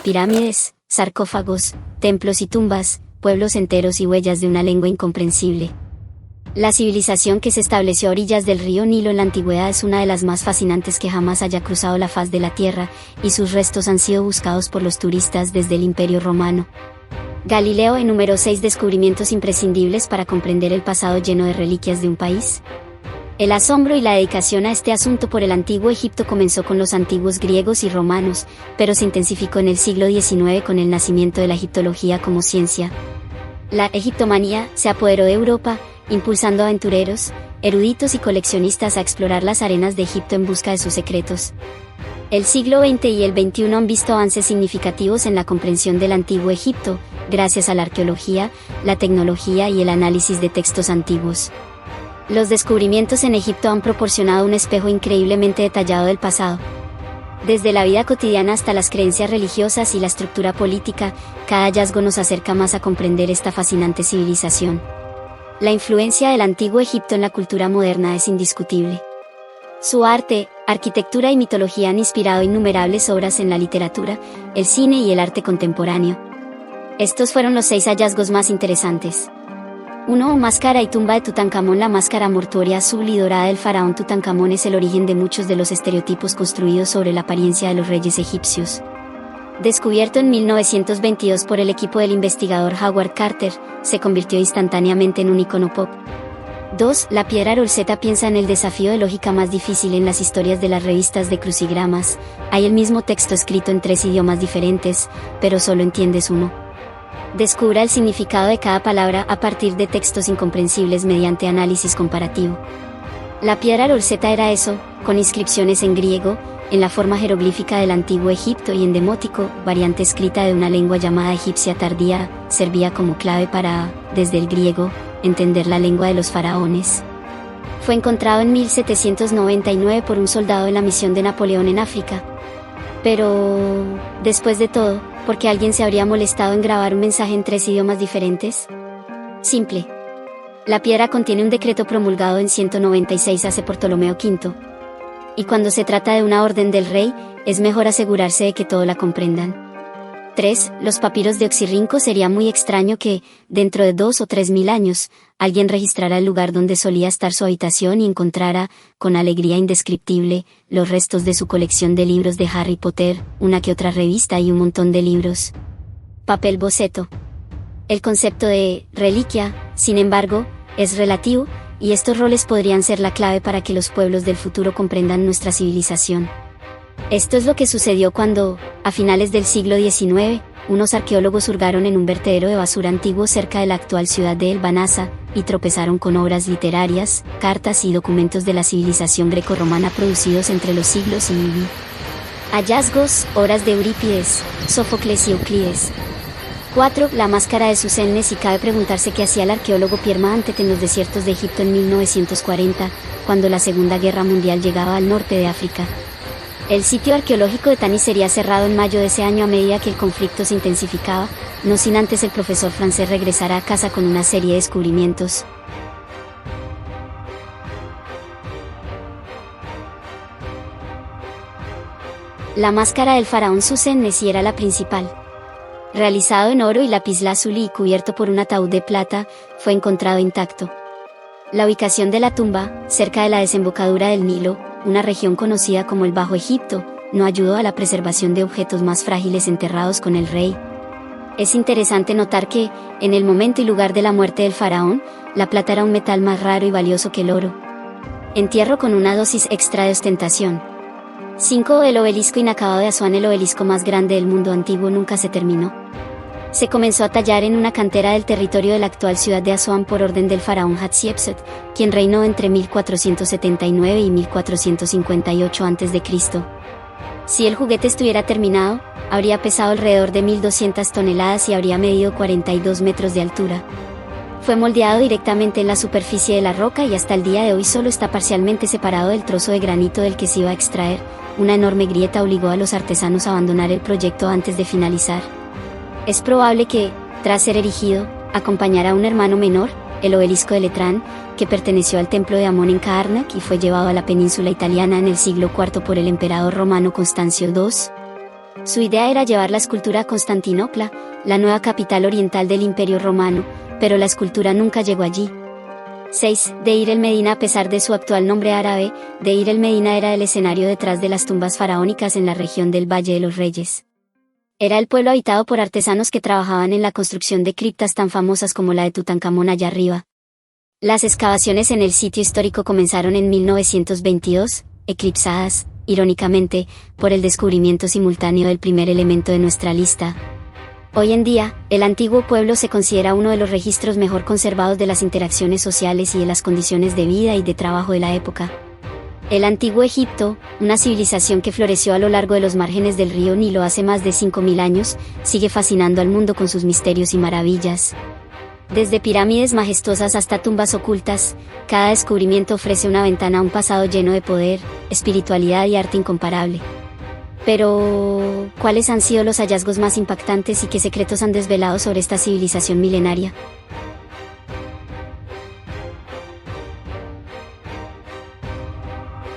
pirámides, sarcófagos, templos y tumbas, pueblos enteros y huellas de una lengua incomprensible. La civilización que se estableció a orillas del río Nilo en la antigüedad es una de las más fascinantes que jamás haya cruzado la faz de la tierra, y sus restos han sido buscados por los turistas desde el Imperio Romano. Galileo enumeró 6 descubrimientos imprescindibles para comprender el pasado lleno de reliquias de un país. El asombro y la dedicación a este asunto por el antiguo Egipto comenzó con los antiguos griegos y romanos, pero se intensificó en el siglo XIX con el nacimiento de la egiptología como ciencia. La egiptomanía se apoderó de Europa, impulsando aventureros, eruditos y coleccionistas a explorar las arenas de Egipto en busca de sus secretos. El siglo XX y el XXI han visto avances significativos en la comprensión del antiguo Egipto, gracias a la arqueología, la tecnología y el análisis de textos antiguos. Los descubrimientos en Egipto han proporcionado un espejo increíblemente detallado del pasado. Desde la vida cotidiana hasta las creencias religiosas y la estructura política, cada hallazgo nos acerca más a comprender esta fascinante civilización. La influencia del antiguo Egipto en la cultura moderna es indiscutible. Su arte, arquitectura y mitología han inspirado innumerables obras en la literatura, el cine y el arte contemporáneo. Estos fueron los 6 hallazgos más interesantes. 1. Máscara y tumba de Tutankamón. La máscara mortuoria azul y dorada del faraón Tutankamón es el origen de muchos de los estereotipos construidos sobre la apariencia de los reyes egipcios. Descubierto en 1922 por el equipo del investigador Howard Carter, se convirtió instantáneamente en un icono pop. 2. La piedra Rosetta. Piensa en el desafío de lógica más difícil en las historias de las revistas de crucigramas. Hay el mismo texto escrito en 3 idiomas diferentes, pero solo entiendes uno. Descubra el significado de cada palabra a partir de textos incomprensibles mediante análisis comparativo. La piedra Rosetta era eso, con inscripciones en griego, en la forma jeroglífica del antiguo Egipto y en demótico, variante escrita de una lengua llamada egipcia tardía, servía como clave para, desde el griego, entender la lengua de los faraones. Fue encontrado en 1799 por un soldado en la misión de Napoleón en África. Pero, después de todo, ¿por qué alguien se habría molestado en grabar un mensaje en 3 idiomas diferentes? Simple. La piedra contiene un decreto promulgado en 196 AC por Ptolomeo V. Y cuando se trata de una orden del rey, es mejor asegurarse de que todo la comprendan. 3. Los papiros de Oxirrinco. Sería muy extraño que, dentro de 2 o 3 mil años, alguien registrara el lugar donde solía estar su habitación y encontrara, con alegría indescriptible, los restos de su colección de libros de Harry Potter, una que otra revista y un montón de libros. Papel boceto. El concepto de reliquia, sin embargo, es relativo, y estos roles podrían ser la clave para que los pueblos del futuro comprendan nuestra civilización. Esto es lo que sucedió cuando, a finales del siglo XIX, unos arqueólogos hurgaron en un vertedero de basura antiguo cerca de la actual ciudad de El Banasa, y tropezaron con obras literarias, cartas y documentos de la civilización grecorromana producidos entre los siglos y hallazgos, obras de Eurípides, Sófocles y Euclides. 4. La máscara de Susennes. Y cabe preguntarse qué hacía el arqueólogo Pierre Mahantet en los desiertos de Egipto en 1940, cuando la Segunda Guerra Mundial llegaba al norte de África. El sitio arqueológico de Tanis sería cerrado en mayo de ese año a medida que el conflicto se intensificaba, no sin antes el profesor francés regresara a casa con una serie de descubrimientos. La máscara del faraón Susennes era la principal. Realizado en oro y lapislázuli y cubierto por un ataúd de plata, fue encontrado intacto. La ubicación de la tumba, cerca de la desembocadura del Nilo, una región conocida como el Bajo Egipto, no ayudó a la preservación de objetos más frágiles enterrados con el rey. Es interesante notar que, en el momento y lugar de la muerte del faraón, la plata era un metal más raro y valioso que el oro. Entierro con una dosis extra de ostentación. 5. El obelisco inacabado de Asuán. El obelisco más grande del mundo antiguo nunca se terminó. Se comenzó a tallar en una cantera del territorio de la actual ciudad de Asuán por orden del faraón Hatshepsut, quien reinó entre 1479 y 1458 a.C. Si el juguete estuviera terminado, habría pesado alrededor de 1.200 toneladas y habría medido 42 metros de altura. Fue moldeado directamente en la superficie de la roca y hasta el día de hoy solo está parcialmente separado del trozo de granito del que se iba a extraer. Una enorme grieta obligó a los artesanos a abandonar el proyecto antes de finalizar. Es probable que, tras ser erigido, acompañara a un hermano menor, el obelisco de Letrán, que perteneció al templo de Amón en Karnak y fue llevado a la península italiana en el siglo IV por el emperador romano Constancio II. Su idea era llevar la escultura a Constantinopla, la nueva capital oriental del Imperio Romano, pero la escultura nunca llegó allí. 6. Deir el Medina. A pesar de su actual nombre árabe, Deir el Medina era el escenario detrás de las tumbas faraónicas en la región del Valle de los Reyes. Era el pueblo habitado por artesanos que trabajaban en la construcción de criptas tan famosas como la de Tutankamón allá arriba. Las excavaciones en el sitio histórico comenzaron en 1922, eclipsadas, irónicamente, por el descubrimiento simultáneo del primer elemento de nuestra lista. Hoy en día, el antiguo pueblo se considera uno de los registros mejor conservados de las interacciones sociales y de las condiciones de vida y de trabajo de la época. El antiguo Egipto, una civilización que floreció a lo largo de los márgenes del río Nilo hace más de 5000 años, sigue fascinando al mundo con sus misterios y maravillas. Desde pirámides majestuosas hasta tumbas ocultas, cada descubrimiento ofrece una ventana a un pasado lleno de poder, espiritualidad y arte incomparable. Pero, ¿cuáles han sido los hallazgos más impactantes y qué secretos han desvelado sobre esta civilización milenaria?